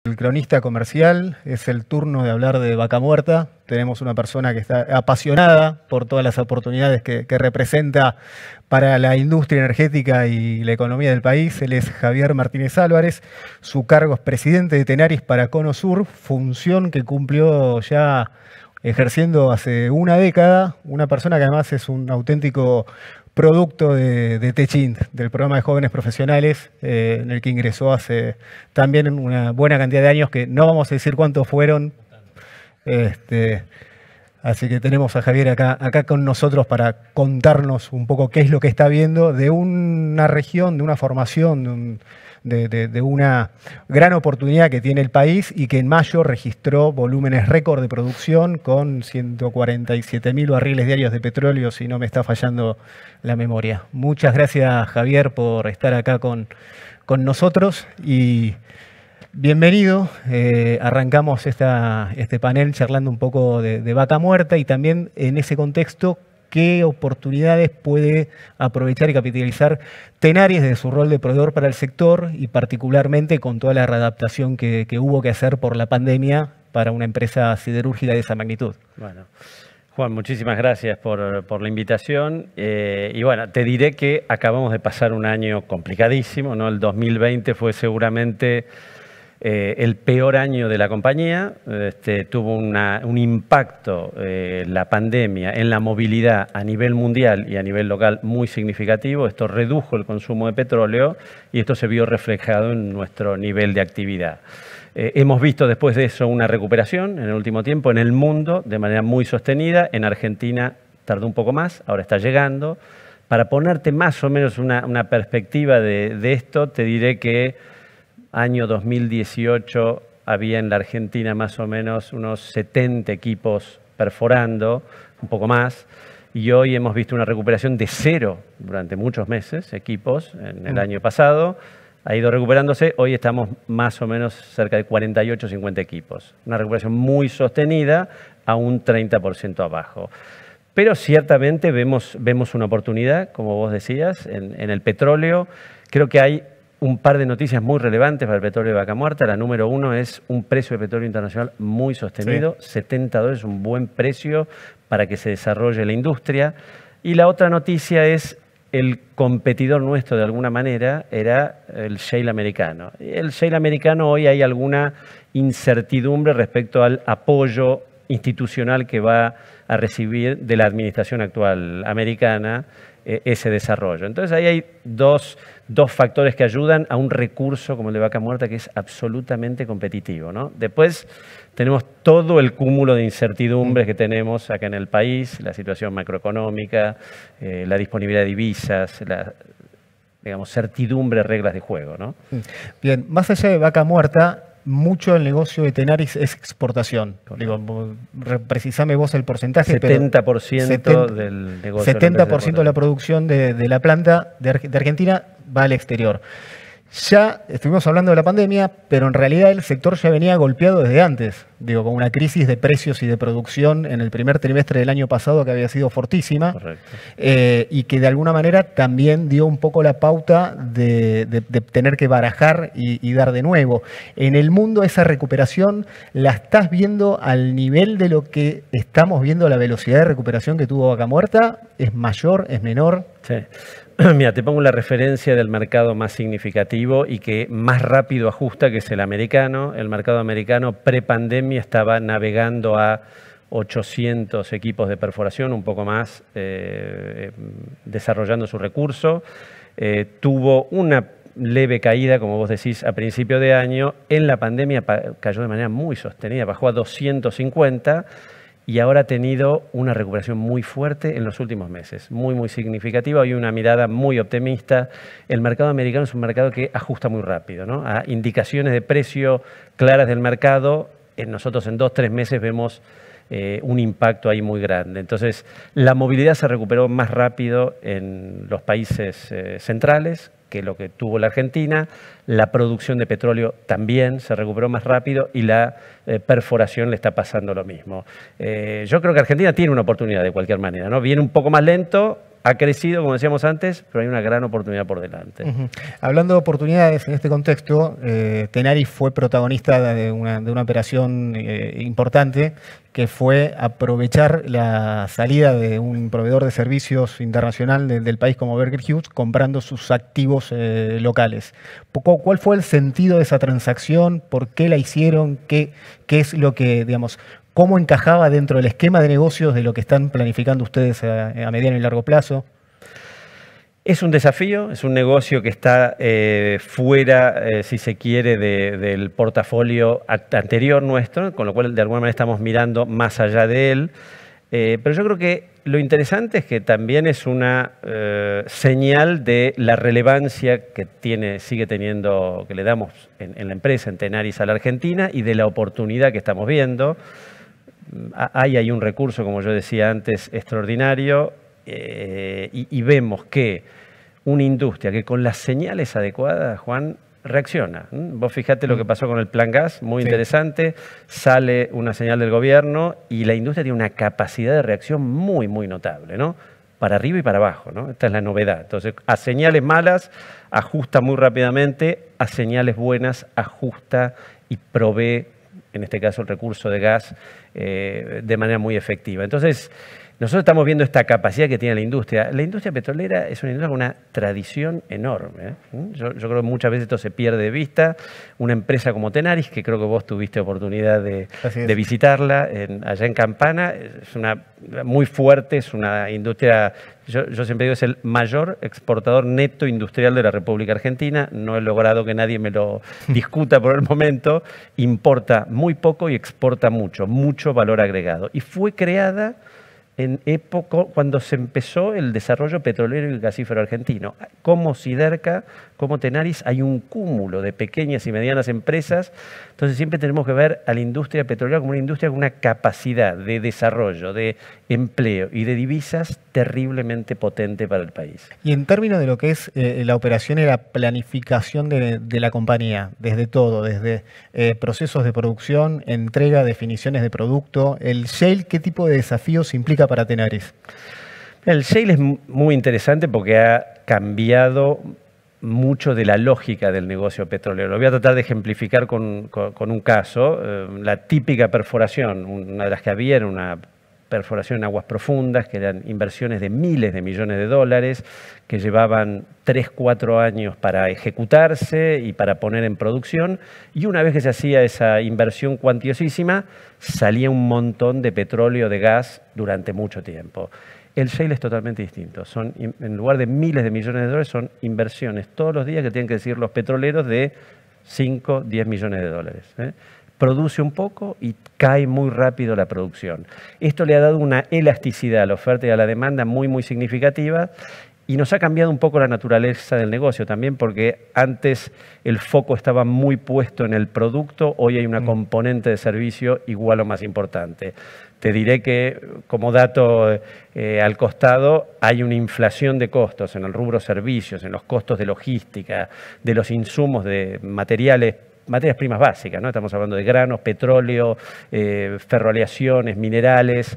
El cronista comercial, es el turno de hablar de Vaca Muerta. Tenemos una persona que está apasionada por todas las oportunidades que representa para la industria energética y la economía del país. Él es Javier Martínez Álvarez. Su cargo es presidente de Tenaris para Cono Sur, función que cumplió ya ejerciendo hace una década. Una persona que además es un auténtico producto de Techint, del programa de jóvenes profesionales, en el que ingresó hace también una buena cantidad de años, que no vamos a decir cuántos fueron. Así que tenemos a Javier acá con nosotros para contarnos un poco qué es lo que está viendo de una región, de una formación, de una gran oportunidad que tiene el país y que en mayo registró volúmenes récord de producción con 147.000 barriles diarios de petróleo, si no me está fallando la memoria. Muchas gracias, Javier, por estar acá con nosotros y bienvenido. Arrancamos este panel charlando un poco de Vaca Muerta y también en ese contexto qué oportunidades puede aprovechar y capitalizar Tenaris desde su rol de proveedor para el sector y particularmente con toda la readaptación que hubo que hacer por la pandemia para una empresa siderúrgica de esa magnitud. Bueno, Juan, muchísimas gracias por la invitación. Y bueno, te diré que acabamos de pasar un año complicadísimo, ¿no? El 2020 fue seguramente el peor año de la compañía. Tuvo un impacto la pandemia en la movilidad a nivel mundial y a nivel local muy significativo. Esto redujo el consumo de petróleo y esto se vio reflejado en nuestro nivel de actividad. Hemos visto después de eso una recuperación en el último tiempo en el mundo de manera muy sostenida. En Argentina tardó un poco más, ahora está llegando. Para ponerte más o menos una perspectiva de esto, te diré que año 2018 había en la Argentina más o menos unos 70 equipos perforando, un poco más, y hoy hemos visto una recuperación de 0 durante muchos meses, equipos, en el año pasado. Ha ido recuperándose, hoy estamos más o menos cerca de 48 o 50 equipos. Una recuperación muy sostenida a un 30% abajo. Pero ciertamente vemos una oportunidad, como vos decías, en el petróleo. Creo que hay un par de noticias muy relevantes para el petróleo de Vaca Muerta. La número uno es un precio de petróleo internacional muy sostenido, sí. $70, un buen precio para que se desarrolle la industria. Y la otra noticia es el competidor nuestro de alguna manera era el shale americano. El shale americano hoy hay alguna incertidumbre respecto al apoyo institucional que va a recibir de la administración actual americana ese desarrollo. Entonces ahí hay dos factores que ayudan a un recurso como el de Vaca Muerta que es absolutamente competitivo, ¿no? Después tenemos todo el cúmulo de incertidumbres que tenemos acá en el país, la situación macroeconómica, la disponibilidad de divisas, la, digamos, certidumbre, reglas de juego, ¿no? Bien, más allá de Vaca Muerta, mucho del negocio de Tenaris es exportación. Digo, precisame vos el porcentaje. 70% del negocio. 70% de la producción de la planta de Argentina va al exterior. Ya estuvimos hablando de la pandemia, pero en realidad el sector ya venía golpeado desde antes. Digo, con una crisis de precios y de producción en el primer trimestre del año pasado que había sido fortísima. Correcto. Y que de alguna manera también dio un poco la pauta de tener que barajar y dar de nuevo. En el mundo esa recuperación la estás viendo al nivel de lo que estamos viendo, la velocidad de recuperación que tuvo Vaca Muerta. ¿Es mayor? ¿Es menor? Sí. Mira, te pongo la referencia del mercado más significativo y que más rápido ajusta, que es el americano. El mercado americano pre-pandemia estaba navegando a 800 equipos de perforación, un poco más, desarrollando su recurso. Tuvo una leve caída, como vos decís, a principio de año. En la pandemia cayó de manera muy sostenida, bajó a 250. Y ahora ha tenido una recuperación muy fuerte en los últimos meses, muy significativa. Hay una mirada muy optimista. El mercado americano es un mercado que ajusta muy rápido, ¿no? A indicaciones de precio claras del mercado, nosotros en 2-3 meses vemos un impacto ahí muy grande. Entonces, la movilidad se recuperó más rápido en los países centrales que lo que tuvo la Argentina. La producción de petróleo también se recuperó más rápido y la perforación le está pasando lo mismo. Yo creo que Argentina tiene una oportunidad de cualquier manera, ¿no? Viene un poco más lento, ha crecido, como decíamos antes, pero hay una gran oportunidad por delante. Hablando de oportunidades en este contexto, Tenaris fue protagonista de una operación importante que fue aprovechar la salida de un proveedor de servicios internacional del país como Baker Hughes, comprando sus activos locales. ¿Cuál fue el sentido de esa transacción? ¿Por qué la hicieron? ¿Qué es lo que, digamos, cómo encajaba dentro del esquema de negocios de lo que están planificando ustedes a mediano y largo plazo? Es un desafío, es un negocio que está fuera, si se quiere, del portafolio anterior nuestro, con lo cual de alguna manera estamos mirando más allá de él. Pero yo creo que lo interesante es que también es una señal de la relevancia que sigue teniendo, que le damos en la empresa, en Tenaris a la Argentina, y de la oportunidad que estamos viendo. Hay un recurso, como yo decía antes, extraordinario, y vemos que una industria que con las señales adecuadas, Juan, reacciona. Vos fijate lo que pasó con el Plan Gas, muy interesante, sale una señal del gobierno y la industria tiene una capacidad de reacción muy, muy notable, ¿no? Para arriba y para abajo, ¿no? Esta es la novedad. Entonces, a señales malas, ajusta muy rápidamente, a señales buenas, ajusta y provee, en este caso el recurso de gas, de manera muy efectiva. Entonces, nosotros estamos viendo esta capacidad que tiene la industria. La industria petrolera es una industria con una tradición enorme. Yo creo que muchas veces esto se pierde de vista. Una empresa como Tenaris, que creo que vos tuviste oportunidad de visitarla allá en Campana, es muy fuerte, es una industria, yo siempre digo, es el mayor exportador neto industrial de la República Argentina. No he logrado que nadie me lo discuta por el momento. Importa muy poco y exporta mucho valor agregado. Y fue creada en época cuando se empezó el desarrollo petrolero y gasífero argentino. Como Siderca, como Tenaris, hay un cúmulo de pequeñas y medianas empresas. Entonces siempre tenemos que ver a la industria petrolera como una industria con una capacidad de desarrollo, de empleo y de divisas terriblemente potente para el país. Y en términos de lo que es la operación y la planificación de la compañía, desde todo, desde procesos de producción, entrega, definiciones de producto, el shale, ¿qué tipo de desafíos implica para Tenaris? El shale es muy interesante porque ha cambiado mucho de la lógica del negocio petrolero. Lo voy a tratar de ejemplificar con un caso. La típica perforación, una de las que había era una perforación en aguas profundas, que eran inversiones de miles de millones de dólares, que llevaban 3, 4 años para ejecutarse y para poner en producción, y una vez que se hacía esa inversión cuantiosísima, salía un montón de petróleo, de gas, durante mucho tiempo. El shale es totalmente distinto. En lugar de miles de millones de dólares, son inversiones todos los días que tienen que decir los petroleros de 5, 10 millones de dólares. Produce un poco y cae muy rápido la producción. Esto le ha dado una elasticidad a la oferta y a la demanda muy, muy significativa, y nos ha cambiado un poco la naturaleza del negocio también, porque antes el foco estaba muy puesto en el producto, hoy hay una componente de servicio igual o más importante. Te diré que, como dato al costado, hay una inflación de costos en el rubro servicios, en los costos de logística, de los insumos de materias primas básicas, ¿no? Estamos hablando de granos, petróleo, ferroaleaciones, minerales.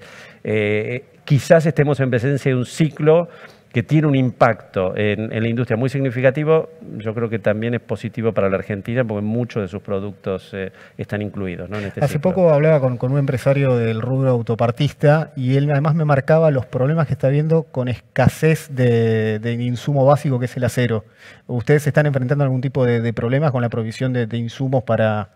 Quizás estemos en presencia de un ciclo que tiene un impacto en la industria muy significativo. Yo creo que también es positivo para la Argentina porque muchos de sus productos están incluidos, ¿no? En este Hace ciclo. poco hablaba con un empresario del rubro autopartista y él además me marcaba los problemas que está habiendo con escasez de insumo básico, que es el acero. ¿Ustedes están enfrentando algún tipo de problemas con la provisión de insumos para...?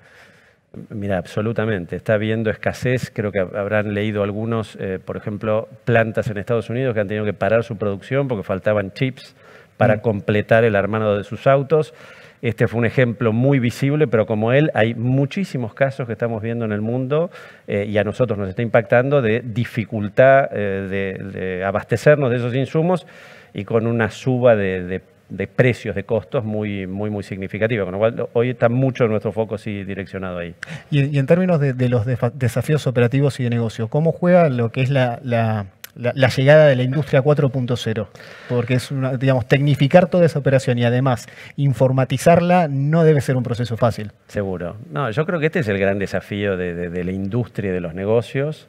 Mira, absolutamente. Está habiendo escasez. Creo que habrán leído algunos, por ejemplo, plantas en Estados Unidos que han tenido que parar su producción porque faltaban chips para completar el armado de sus autos. Este fue un ejemplo muy visible, pero como él, hay muchísimos casos que estamos viendo en el mundo y a nosotros nos está impactando de dificultad de abastecernos de esos insumos y con una suba de precios, de costos muy significativa, con lo cual hoy está mucho nuestro foco sí direccionado ahí. Y en términos de los desafíos operativos y de negocio, ¿cómo juega lo que es la llegada de la industria 4.0? Porque es digamos, tecnificar toda esa operación y además informatizarla no debe ser un proceso fácil. Seguro. No, yo creo que este es el gran desafío de la industria y de los negocios.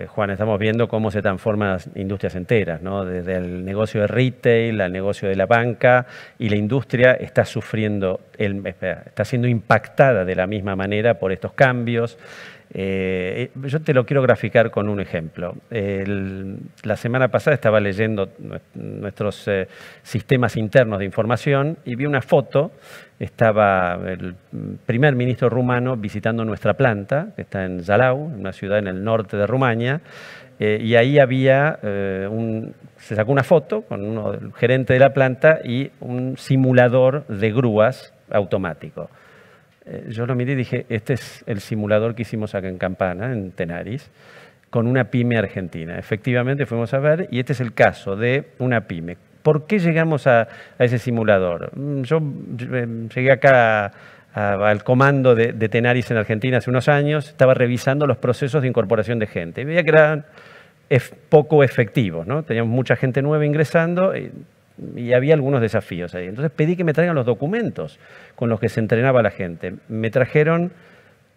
Juan, estamos viendo cómo se transforman las industrias enteras, ¿no? Desde el negocio de retail al negocio de la banca, y la industria está sufriendo, está siendo impactada de la misma manera por estos cambios. Yo te lo quiero graficar con un ejemplo. La semana pasada estaba leyendo nuestros sistemas internos de información y vi una foto. Estaba el primer ministro rumano visitando nuestra planta, que está en Zalău, una ciudad en el norte de Rumania, y ahí había se sacó una foto con el gerente de la planta y un simulador de grúas automático. Yo lo miré y dije, este es el simulador que hicimos acá en Campana, en Tenaris, con una pyme argentina. Efectivamente fuimos a ver, y este es el caso de una pyme. ¿Por qué llegamos a ese simulador? Yo llegué acá al comando de Tenaris en Argentina hace unos años, estaba revisando los procesos de incorporación de gente. Y veía que eran poco efectivos, ¿no? Teníamos mucha gente nueva ingresando, y había algunos desafíos ahí. Entonces pedí que me traigan los documentos con los que se entrenaba la gente. Me trajeron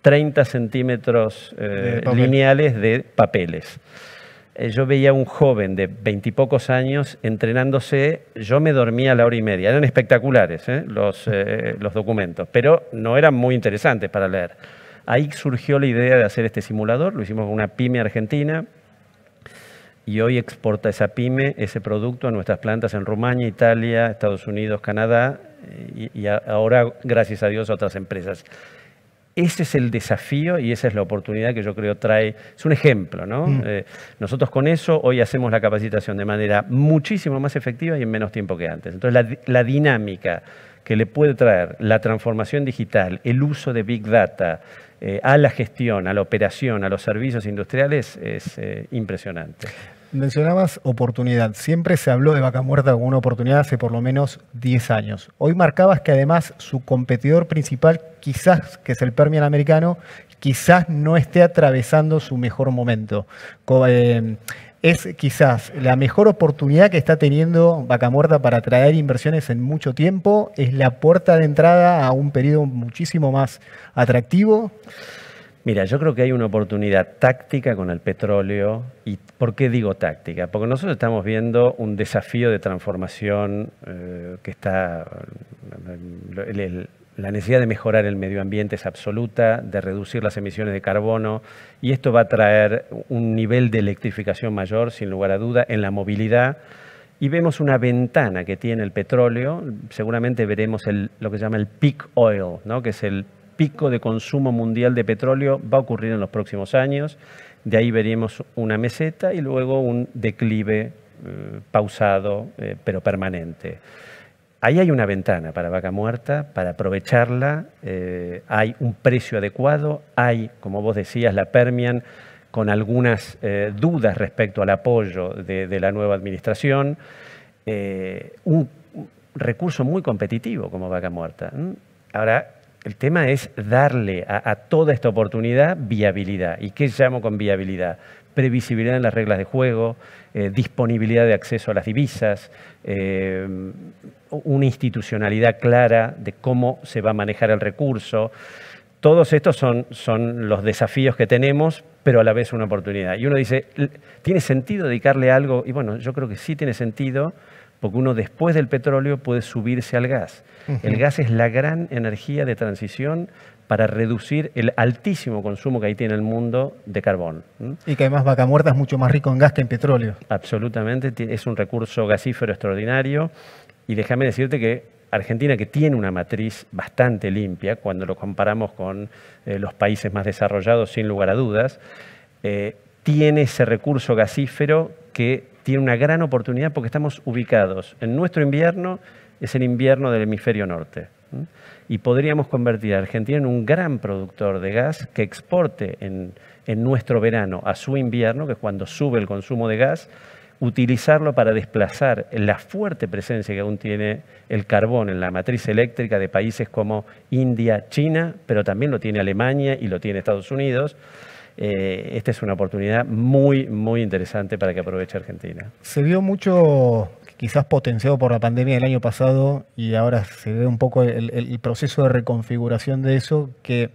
30 centímetros lineales de papeles. Yo veía a un joven de 20 y pocos años entrenándose. Yo me dormía a la hora y media. Eran espectaculares los documentos, pero no eran muy interesantes para leer. Ahí surgió la idea de hacer este simulador. Lo hicimos con una pyme argentina. Y hoy exporta esa pyme, ese producto, a nuestras plantas en Rumania, Italia, Estados Unidos, Canadá, y ahora, gracias a Dios, a otras empresas. Ese es el desafío y esa es la oportunidad que yo creo trae. Es un ejemplo, ¿no? Nosotros con eso hoy hacemos la capacitación de manera muchísimo más efectiva y en menos tiempo que antes. Entonces, la dinámica que le puede traer la transformación digital, el uso de Big Data, a la gestión, a la operación, a los servicios industriales, es impresionante. Mencionabas oportunidad. Siempre se habló de Vaca Muerta como una oportunidad hace por lo menos 10 años. Hoy marcabas que además su competidor principal, quizás, que es el Permian americano, quizás no esté atravesando su mejor momento. Es quizás la mejor oportunidad que está teniendo Vaca Muerta para atraer inversiones en mucho tiempo. Es la puerta de entrada a un periodo muchísimo más atractivo. Mira, yo creo que hay una oportunidad táctica con el petróleo. ¿Y por qué digo táctica? Porque nosotros estamos viendo un desafío de transformación que está... La necesidad de mejorar el medio ambiente es absoluta, de reducir las emisiones de carbono, y esto va a traer un nivel de electrificación mayor, sin lugar a duda, en la movilidad. Y vemos una ventana que tiene el petróleo. Seguramente veremos lo que se llama el peak oil, ¿no? Que es el pico de consumo mundial de petróleo. Va a ocurrir en los próximos años. De ahí veremos una meseta y luego un declive pausado, pero permanente. Ahí hay una ventana para Vaca Muerta, para aprovecharla. Hay un precio adecuado. Hay, como vos decías, la Permian con algunas dudas respecto al apoyo de la nueva administración. Un recurso muy competitivo como Vaca Muerta. Ahora, el tema es darle a toda esta oportunidad viabilidad. ¿Y qué llamo con viabilidad? Previsibilidad en las reglas de juego, disponibilidad de acceso a las divisas, una institucionalidad clara de cómo se va a manejar el recurso. Todos estos son los desafíos que tenemos, pero a la vez una oportunidad. Y uno dice, ¿tiene sentido dedicarle algo? Y bueno, yo creo que sí tiene sentido, porque uno después del petróleo puede subirse al gas. El gas es la gran energía de transición para reducir el altísimo consumo que ahí tiene el mundo de carbón. Y que además Vaca Muerta es mucho más rico en gas que en petróleo. Absolutamente, es un recurso gasífero extraordinario. Y déjame decirte que Argentina, que tiene una matriz bastante limpia, cuando lo comparamos con los países más desarrollados, sin lugar a dudas, tiene ese recurso gasífero que tiene una gran oportunidad porque estamos ubicados en nuestro invierno, es el invierno del hemisferio norte. Y podríamos convertir a Argentina en un gran productor de gas que exporte en nuestro verano a su invierno, que es cuando sube el consumo de gas, utilizarlo para desplazar la fuerte presencia que aún tiene el carbón en la matriz eléctrica de países como India, China, pero también lo tiene Alemania y lo tiene Estados Unidos. Esta es una oportunidad muy, muy interesante para que aproveche Argentina. Se vio mucho, quizás potenciado por la pandemia del año pasado, y ahora se ve un poco el proceso de reconfiguración de eso, que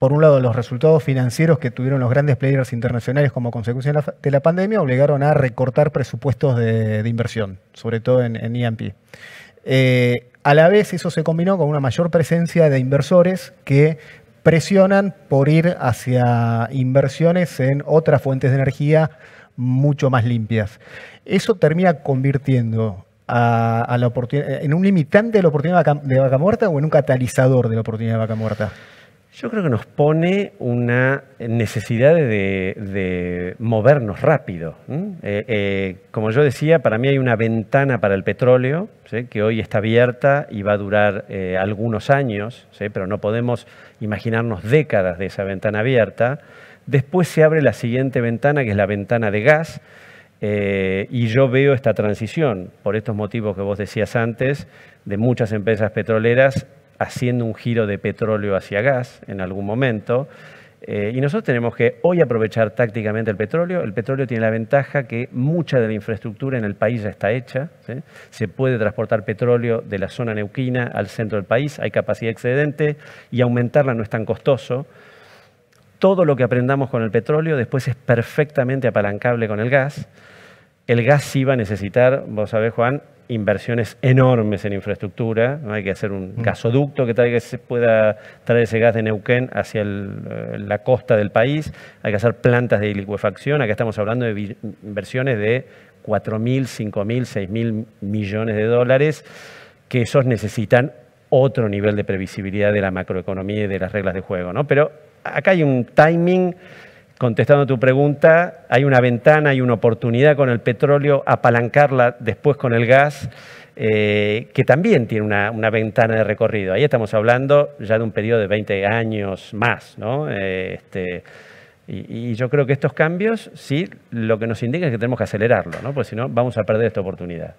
por un lado, los resultados financieros que tuvieron los grandes players internacionales como consecuencia de la pandemia obligaron a recortar presupuestos de inversión, sobre todo en E&P. A la vez, eso se combinó con una mayor presencia de inversores que presionan por ir hacia inversiones en otras fuentes de energía mucho más limpias. Eso termina convirtiendo a la oportunidad, en un limitante de la oportunidad de vaca muerta o en un catalizador de la oportunidad de vaca muerta. Yo creo que nos pone una necesidad de movernos rápido. Como yo decía, para mí hay una ventana para el petróleo, ¿sí?, que hoy está abierta y va a durar algunos años, ¿sí?, pero no podemos imaginarnos décadas de esa ventana abierta. Después se abre la siguiente ventana, que es la ventana de gas, y yo veo esta transición, por estos motivos que vos decías antes, de muchas empresas petroleras haciendo un giro de petróleo hacia gas en algún momento. Y nosotros tenemos que hoy aprovechar tácticamente el petróleo. El petróleo tiene la ventaja que mucha de la infraestructura en el país ya está hecha, ¿sí? Se puede transportar petróleo de la zona neuquina al centro del país, hay capacidad excedente y aumentarla no es tan costoso. Todo lo que aprendamos con el petróleo después es perfectamente apalancable con el gas. El gas sí va a necesitar, vos sabés, Juan, inversiones enormes en infraestructura, ¿no? Hay que hacer un gasoducto que se pueda traer ese gas de Neuquén hacia la costa del país, hay que hacer plantas de licuefacción, acá estamos hablando de inversiones de 4.000, 5.000, 6.000 millones de dólares, que esos necesitan otro nivel de previsibilidad de la macroeconomía y de las reglas de juego, ¿no? Pero acá hay un timing. Contestando tu pregunta, hay una ventana, hay una oportunidad con el petróleo, apalancarla después con el gas, que también tiene una ventana de recorrido. Ahí estamos hablando ya de un periodo de 20 años más, ¿no? Y yo creo que estos cambios, sí, lo que nos indica es que tenemos que acelerarlo, ¿no? Porque si no, vamos a perder esta oportunidad.